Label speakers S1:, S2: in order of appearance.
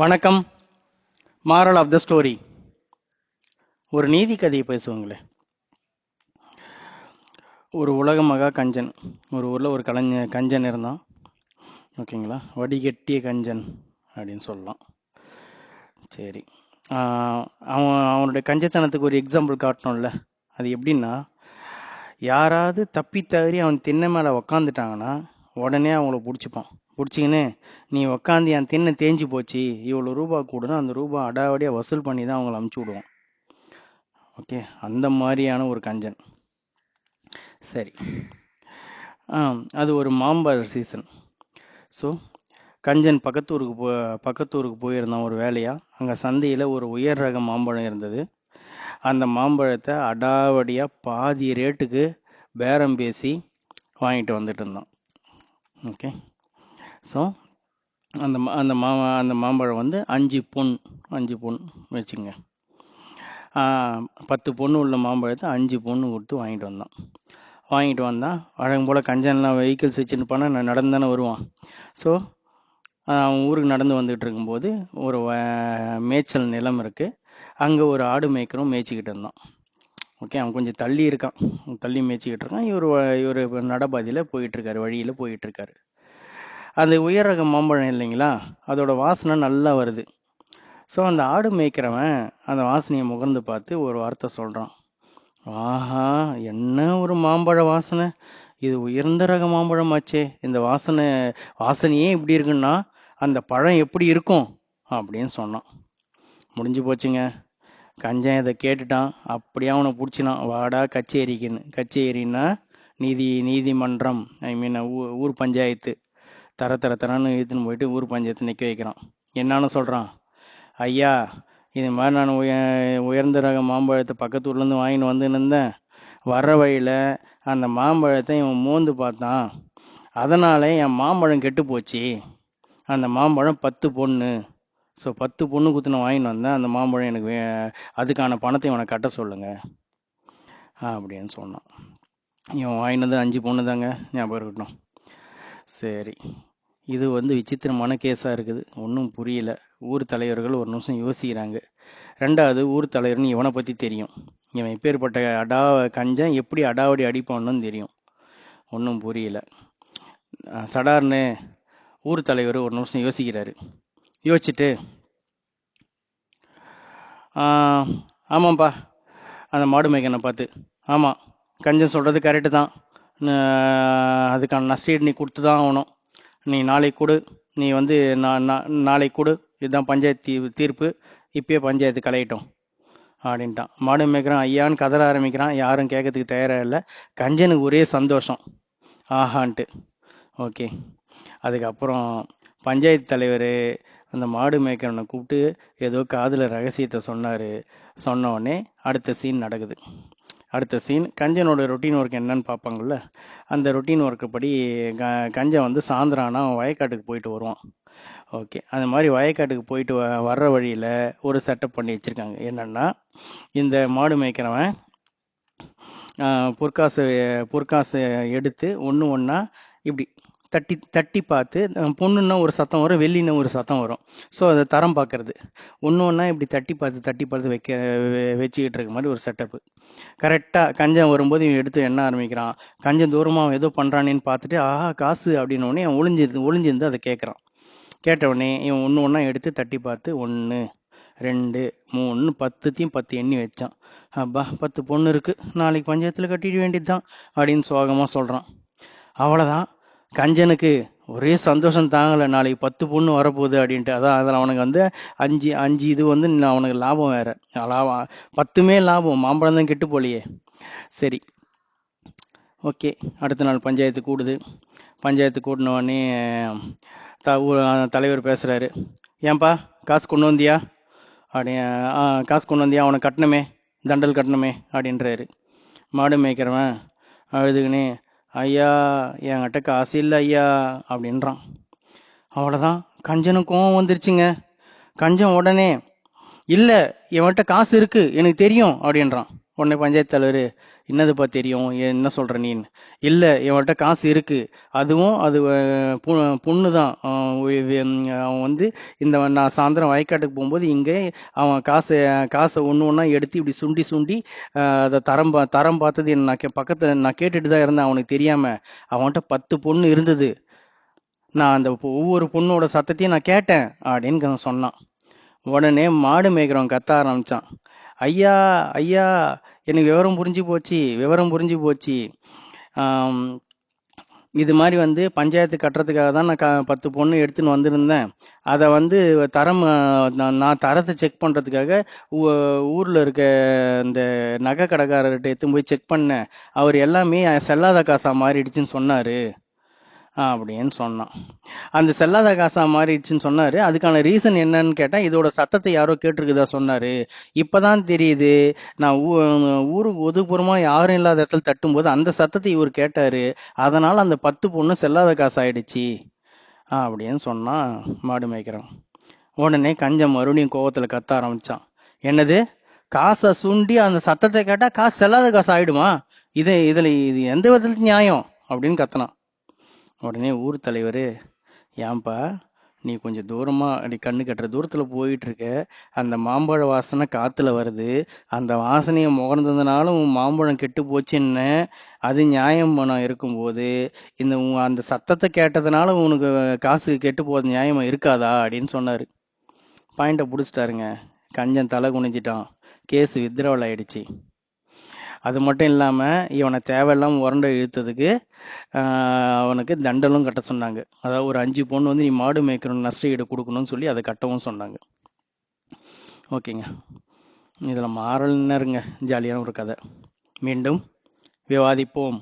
S1: வணக்கம். Moral of the story. ஒரு நீதி கதையை பேசுவாங்களே. ஒரு உலக மகா கஞ்சன். ஒரு ஊரில் ஒரு கஞ்சன் இருந்தான். ஓகேங்களா, வடிகட்டிய கஞ்சன் அப்படின்னு சொல்லலாம். சரி, அவனுடைய கஞ்சத்தனத்துக்கு ஒரு எக்ஸாம்பிள் காட்டணும்ல. அது எப்படின்னா, யாராவது தப்பி தவறி அவன் திண்ணை மேலே உக்காந்துட்டாங்கன்னா உடனே அவங்கள பிடிச்சிக்கின்னு, நீ உக்காந்து என் திண்ணை தேஞ்சு போச்சு, இவ்வளோ ரூபா கூடனா அந்த ரூபா அடாவடியாக வசூல் பண்ணி தான் அவங்கள அமுச்சு விடுவான். ஓகே, அந்த மாதிரியான ஒரு கஞ்சன். சரி, அது ஒரு மாம்பழ சீசன். ஸோ கஞ்சன் பக்கத்தூருக்கு போயிருந்தான் ஒரு வேலையாக. அங்கே சந்தையில் ஒரு உயர் ரக மாம்பழம் இருந்தது. அந்த மாம்பழத்தை அடாவடியாக பாதி ரேட்டுக்கு பேரம் பேசி வாங்கிட்டு வந்துட்டு இருந்தான். ஓகே, ஸோ அந்த மாம்பழம் வந்து 5 பொன் வச்சுங்க. 10 பொண்ணு உள்ள மாம்பழத்தை 5 பொண்ணு கொடுத்து வாங்கிட்டு வந்தான். வழக்கம் போல் கஞ்சன்லாம் வெஹிக்கிள்ஸ் வச்சுன்னு போனால் நடந்து தானே வருவான். ஸோ அவன் ஊருக்கு நடந்து வந்துகிட்டு இருக்கும்போது ஒரு மேய்ச்சல் நிலம் இருக்குது. அங்கே ஒரு ஆடு மேய்க்கணும் மேய்ச்சிக்கிட்டு இருந்தான். ஓகே, அவன் கொஞ்சம் தள்ளி மேய்ச்சிக்கிட்டு இருக்கான். இவர் நடபாதையில் போயிட்டுருக்காரு, வழியில் போயிட்டுருக்காரு. அந்த உயர் ரக மாம்பழம் இல்லைங்களா, அதோட வாசனை நல்லா வருது. ஸோ அந்த ஆடு மேய்க்கிறவன் அந்த வாசனையை முகர்ந்து பார்த்து ஒரு வார்த்தை சொல்கிறான். ஆஹா, என்ன ஒரு மாம்பழ வாசனை! இது உயர்ந்த ரக மாம்பழம் ஆச்சே. இந்த வாசனையே இப்படி இருக்குன்னா அந்த பழம் எப்படி இருக்கும் அப்படின்னு சொன்னான். முடிஞ்சு போச்சுங்க. கஞ்சன் இதை கேட்டுட்டான். அப்படியே அவனை பிடிச்சினான். வாடா கச்சேரின்னா நீதிமன்றம், ஐ மீன் ஊர் பஞ்சாயத்து. தரன்னு இழுத்துன்னு போயிட்டு ஊர் பஞ்சாயத்து நிற்க வைக்கிறான். என்னான்னு சொல்கிறான். ஐயா, இது மாதிரி நான் உயர்ந்த ரக மாம்பழத்தை பக்கத்தூர்லேருந்து வாங்கின்னு வந்துன்னு இருந்தேன். வர்ற வழியில் அந்த மாம்பழத்தை இவன் மோந்து பார்த்தான். அதனால் என் மாம்பழம் கெட்டு போச்சு. அந்த மாம்பழம் 10 பொண்ணு. ஸோ 10 பொண்ணு குத்துன வாங்கின்னு வந்தேன். அந்த மாம்பழம் எனக்கு அதுக்கான பணத்தை இவனை கட்ட சொல்லுங்க அப்படின்னு சொன்னான். இவன் வாங்கினது 5 பொண்ணு தாங்க, ஞாபகம் இருக்கட்டும். சரி, இது விசித்திரமான கேஸாக இருக்குது. ஒன்றும் புரியல. ஊர் தலைவர்கள் ஒரு நிமிஷம் யோசிக்கிறாங்க. ரெண்டாவது, ஊர் தலைவர்னு இவனை பற்றி தெரியும். இவன் எப்பேற்பட்ட கஞ்சன் எப்படி அடாவடி அடிப்பான்னு தெரியும். ஒன்றும் புரியல. சடார்னு ஊர் தலைவர் ஒரு நிமிஷம் யோசிக்கிறாரு. யோசிச்சுட்டு, ஆமாம்ப்பா, அந்த மாடு மேய்க்கனை பார்த்து, ஆமாம், கஞ்சன் சொல்கிறது கரெக்டு தான். அதுக்கான நஷ்டீடு நீ கொடுத்து தான் ஆகணும். நீ நாளைக்கு கொடு. நீ நாளைக்கு கொடு. இதுதான் பஞ்சாயத்து தீர்ப்பு. இப்பயே பஞ்சாயத்து கலையிட்டோம் அப்படின்ட்டான். மாடு மேய்க்கிறான் ஐயான்னு கதற ஆரம்பிக்கிறான். யாரும் கேட்கறதுக்கு தயாராக இல்லை. கஞ்சனுக்கு ஒரே சந்தோஷம், ஆஹான்ட்டு. ஓகே, அதுக்கப்புறம் பஞ்சாயத்து தலைவர் அந்த மாடு மேய்க்கிறவனை கூப்பிட்டு ஏதோ காதில் ரகசியத்தை சொன்ன உடனே அடுத்த சீன் நடக்குது. அடுத்த சீன், கஞ்சனோட ரொட்டீன் ஒர்க் என்னன்னு பார்ப்பாங்கள்ல. அந்த ரொட்டீன் ஒர்க்கு படி கஞ்சன் சாயந்தரம் ஆனால் அவன் வயக்காட்டுக்கு போயிட்டு வருவான். ஓகே, அந்த மாதிரி வயக்காட்டுக்கு போயிட்டு வர்ற வழியில் ஒரு செட்டப் பண்ணி வச்சுருக்காங்க. என்னென்னா, இந்த மாடு மேய்க்கிறவன் பொற்காசை எடுத்து ஒன்றா இப்படி தட்டி பார்த்து, பொண்ணுன்னா ஒரு சத்தம் வரும், வெள்ளின்னா ஒரு சத்தம் வரும். ஸோ அதை தரம் பார்க்கறது. ஒன்றா இப்படி தட்டி பார்த்து வச்சுக்கிட்டு இருக்க மாதிரி ஒரு செட்டப்பு. கரெக்டாக கஞ்சன் வரும்போது இவன் எடுத்து எண்ண ஆரம்பிக்கிறான். கஞ்சன் தூரமாக அவன் ஏதோ பண்ணுறானேன்னு பார்த்துட்டு, ஆஹா காசு அப்படின்னோடனே அவன் ஒளிஞ்சிருந்து அதை கேட்குறான். கேட்டவுடனே இவன் ஒன்றா எடுத்து தட்டி பார்த்து 1 2 3 10 எண்ணி வச்சான். அப்பா, 10 பொண்ணு இருக்குது, நாளைக்கு பஞ்சாயத்தில் கட்டிட வேண்டியது தான் அப்படின்னு சோகமாக சொல்கிறான். அவ்வளோதான். கஞ்சனுக்கு ஒரே சந்தோஷம் தாங்கலை. நாளைக்கு 10 பொண்ணு வரப்போகுது அப்படின்ட்டு. அதில் அவனுக்கு 5 இது அவனுக்கு லாபம் வேறு. லாபம் 10மே லாபம். மாம்பழம் தான் கெட்டு போலையே. சரி, ஓகே. அடுத்த நாள் பஞ்சாயத்து கூடுது. பஞ்சாயத்து கூட்டினோடனே தலைவர் பேசுகிறாரு. ஏன்பா, காசு கொண்டு வந்தியா அவனை கட்டணுமே, தண்டல் கட்டணுமே அப்படின்றாரு. மாடு மேய்க்கிறவன் அழுதுகினே, ஐயா, என்கிட்ட காசு இல்லை ஐயா அப்படின்றான். அவ்வளோதான். கஞ்சனுக்கு கோவம் வந்துருச்சுங்க. கஞ்சன் உடனே, இல்லை, இவன்கிட்ட காசு இருக்கு, எனக்கு தெரியும் அப்படின்றான். உடனே பஞ்சாயத்து தலைவர், என்னதுப்பா தெரியும், என்ன சொல்ற நீன்னு. இல்லை, இவன்கிட்ட காசு இருக்கு, அதுவும் அது பொண்ணு தான். அவன் வந்து நான் சாயந்தரம் வயக்காட்டுக்கு போகும்போது இங்கே அவன் காசை ஒன்று ஒன்றா எடுத்து இப்படி சுண்டி சுண்டி அதை தரம் பார்த்தது பக்கத்தில் நான் கேட்டுட்டு தான் இருந்தேன், அவனுக்கு தெரியாம. அவன்கிட்ட 10 பொண்ணு இருந்தது. நான் அந்த ஒவ்வொரு பொண்ணோட சத்தத்தையும் நான் கேட்டேன் அப்படின்னு சொன்னான். உடனே மாடு மேய்க்கிறவன் கத்த ஆரம்பிச்சான். ஐயா ஐயா, எனக்கு விவரம் புரிஞ்சு போச்சு, விவரம் புரிஞ்சு போச்சு. ஆம், இது மாதிரி வந்து பஞ்சாயத்து கட்டுறதுக்காக தான் நான் 10 பொண்ணு எடுத்துன்னு வந்திருந்தேன். அதை வந்து தரம் நான் தரத்தை செக் பண்ணுறதுக்காக ஊரில் இருக்க இந்த நகை கடைக்காரர்கிட்ட எடுத்து போய் செக் பண்ணேன். அவர் எல்லாமே செல்லாத காசா மாறிடுச்சுன்னு சொன்னார் அப்படின்னு சொன்னான். அந்த செல்லாத காசா மாறிடுச்சுன்னு சொன்னாரு. அதுக்கான ரீசன் என்னன்னு கேட்டா, இதோட சத்தத்தை யாரோ கேட்டிருக்குதா சொன்னாரு. இப்பதான் தெரியுது, நான் ஊருக்கு ஒதுக்குப்புறமா யாரும் இல்லாத இடத்துல தட்டும்போது அந்த சத்தத்தை இவர் கேட்டாரு, அதனால அந்த 10 பொண்ணு செல்லாத காசு ஆயிடுச்சு அப்படின்னு சொன்னான் மாடு மேய்க்கிறோம். உடனே கஞ்சன் மறுபடியும் கோவத்துல கத்த ஆரம்பிச்சான். என்னது, காசை சுண்டி அந்த சத்தத்தை கேட்டா காசு செல்லாத காசு ஆயிடுமா? இதுல இது எந்த விதத்துல நியாயம் அப்படின்னு கத்தனான். உடனே ஊர் தலைவர், ஏன்பா நீ கொஞ்சம் தூரமா அப்படி கண்ணு கட்டுற தூரத்துல போயிட்டு இருக்க, அந்த மாம்பழ வாசனை காத்துல வருது, அந்த வாசனையை முகர்ந்ததுனால உன் மாம்பழம் கெட்டு போச்சுன்னு அது நியாயம் பணம் இருக்கும்போது, அந்த சத்தத்தை கேட்டதுனால உனக்கு காசு கெட்டு போறது நியாயமா இருக்காதா அப்படின்னு சொன்னாரு. பாயிண்ட புடிச்சிட்டாருங்க. கஞ்சன் தலை குனிஞ்சிட்டான். கேஸ் வித்ட்ராவல் ஆயிடுச்சு. அது மட்டும் இல்லாம இவனை தேவையில்லாம உரண்டை இழுத்ததுக்கு அவனுக்கு தண்டலும் கட்ட சொன்னாங்க. அதாவது ஒரு 5 பொண்ணு வந்து நீ மாடு மேய்க்கணும் நஷ்ட ஈடு கொடுக்கணும்னு சொல்லி அதை கட்டவும் சொன்னாங்க. ஓகேங்க, இதில் மாறல்னருங்க ஜாலியான ஒரு கதை. மீண்டும் விவாதிப்போம்.